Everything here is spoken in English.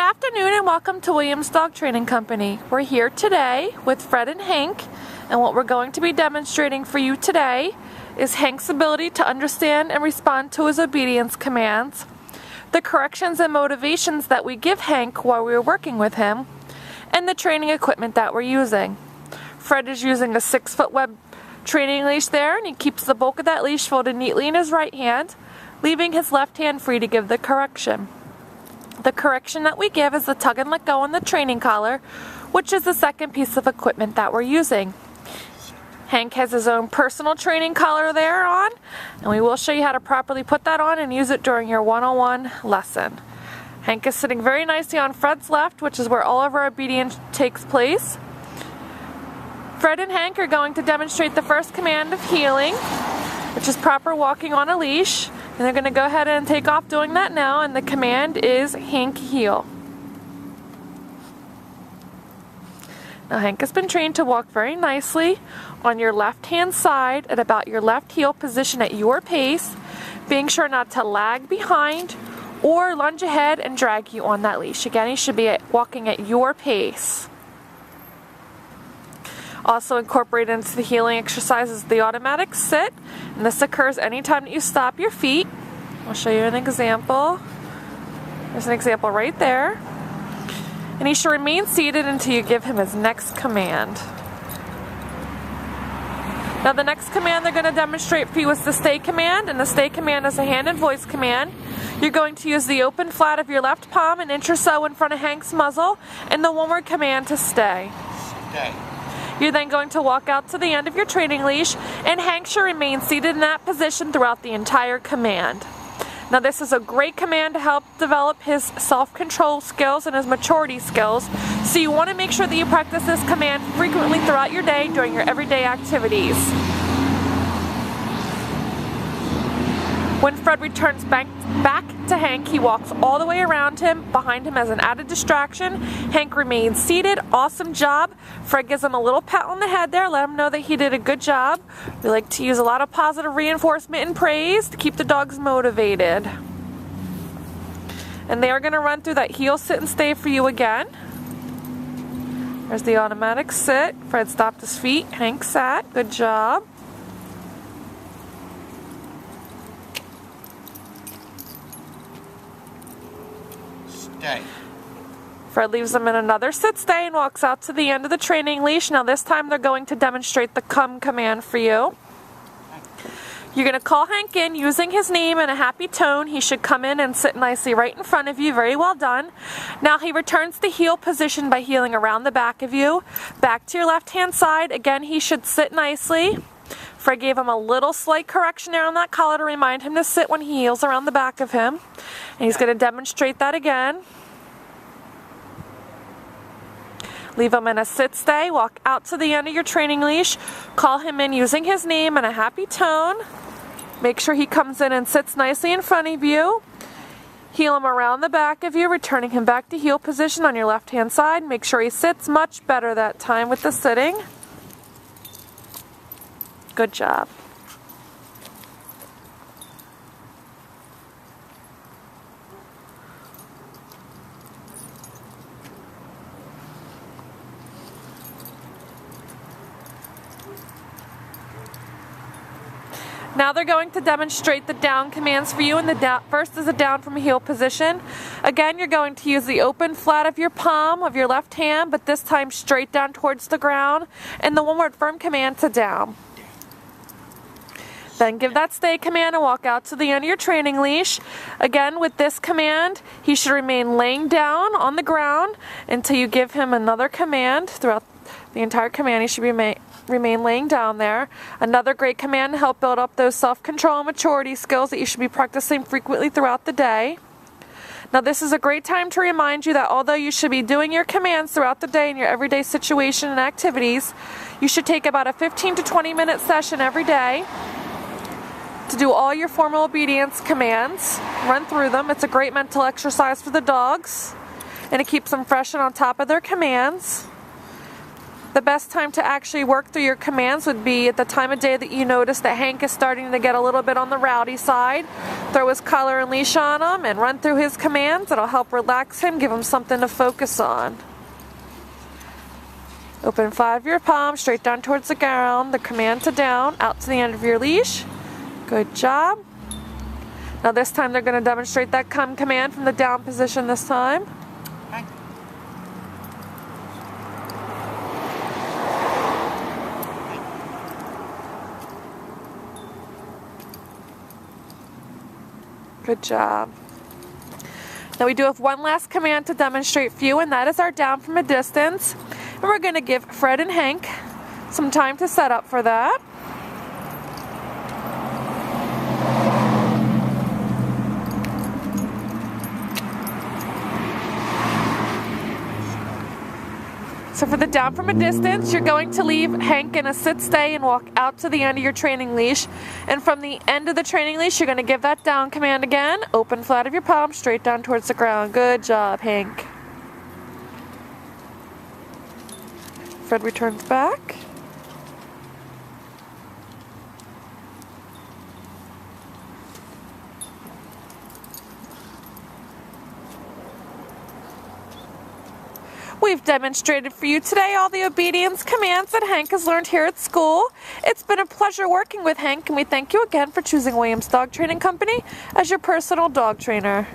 afternoon and welcome to Williams Dog Training Company. We're here today with Fred and Hank, and what we're going to be demonstrating for you today is Hank's ability to understand and respond to his obedience commands, the corrections and motivations that we give Hank while we're working with him, and the training equipment that we're using. Fred is using a 6-foot web training leash there, and he keeps the bulk of that leash folded neatly in his right hand, leaving his left hand free to give the correction. The correction that we give is the tug and let go on the training collar, which is the second piece of equipment that we're using. Hank has his own personal training collar there on, and we will show you how to properly put that on and use it during your one-on-one lesson. Hank is sitting very nicely on Fred's left, which is where all of our obedience takes place. Fred and Hank are going to demonstrate the first command of heeling, which is proper walking on a leash. And they're going to go ahead and take off doing that now, and the command is Hank heel. Now Hank has been trained to walk very nicely on your left hand side at about your left heel position at your pace, being sure not to lag behind or lunge ahead and drag you on that leash. Again, he should be walking at your pace. Also incorporated into the heeling exercise is the automatic sit, and this occurs anytime that you stop your feet. I'll show you an example. There's an example right there. And he should remain seated until you give him his next command. Now the next command they're going to demonstrate for you is the stay command, and the stay command is a hand and voice command. You're going to use the open flat of your left palm an inch or so in front of Hank's muzzle, and the one-word command to stay. Stay. You're then going to walk out to the end of your training leash, and Hank should remain seated in that position throughout the entire command. Now this is a great command to help develop his self-control skills and his maturity skills, so you want to make sure that you practice this command frequently throughout your day during your everyday activities. When Fred returns back to Hank, he walks all the way around him, behind him as an added distraction. Hank remains seated. Awesome job. Fred gives him a little pat on the head there, let him know that he did a good job. We like to use a lot of positive reinforcement and praise to keep the dogs motivated. And they are going to run through that heel, sit, and stay for you again. There's the automatic sit. Fred stopped his feet. Hank sat. Good job. Stay. Fred leaves them in another sit stay and walks out to the end of the training leash. Now this time they're going to demonstrate the come command for you. You're going to call Hank in using his name in a happy tone. He should come in and sit nicely right in front of you. Very well done. Now he returns to heel position by heeling around the back of you. Back to your left hand side. Again, he should sit nicely. Fred gave him a little slight correction there on that collar to remind him to sit when he heels around the back of him. And he's going to demonstrate that again. Leave him in a sit stay, walk out to the end of your training leash, call him in using his name in a happy tone. Make sure he comes in and sits nicely in front of you. Heel him around the back of you, returning him back to heel position on your left hand side. Make sure he sits much better that time with the sitting. Good job. Now they're going to demonstrate the down commands for you, and the down, first is a down from a heel position. Again, you're going to use the open flat of your palm of your left hand, but this time straight down towards the ground, and the one-word firm command to down. Then give that stay command and walk out to the end of your training leash. Again, with this command, he should remain laying down on the ground until you give him another command. Throughout the entire command, he should remain laying down there. Another great command to help build up those self-control and maturity skills that you should be practicing frequently throughout the day. Now this is a great time to remind you that although you should be doing your commands throughout the day in your everyday situation and activities, you should take about a 15 to 20 minute session every day to do all your formal obedience commands. Run through them. It's a great mental exercise for the dogs, and it keeps them fresh and on top of their commands. The best time to actually work through your commands would be at the time of day that you notice that Hank is starting to get a little bit on the rowdy side. Throw his collar and leash on him and run through his commands. It'll help relax him, give him something to focus on. Open flat of your palm, straight down towards the ground. The command to down, out to the end of your leash. Good job. Now this time they're going to demonstrate that come command from the down position this time. Hank. Good job. Now we do have one last command to demonstrate for you, and that is our down from a distance. And we're going to give Fred and Hank some time to set up for that. So for the down from a distance, you're going to leave Hank in a sit-stay and walk out to the end of your training leash. And from the end of the training leash, you're going to give that down command again. Open flat of your palm, straight down towards the ground. Good job, Hank. Fred returns back. We've demonstrated for you today all the obedience commands that Hank has learned here at school. It's been a pleasure working with Hank, and we thank you again for choosing Williams Dog Training Company as your personal dog trainer.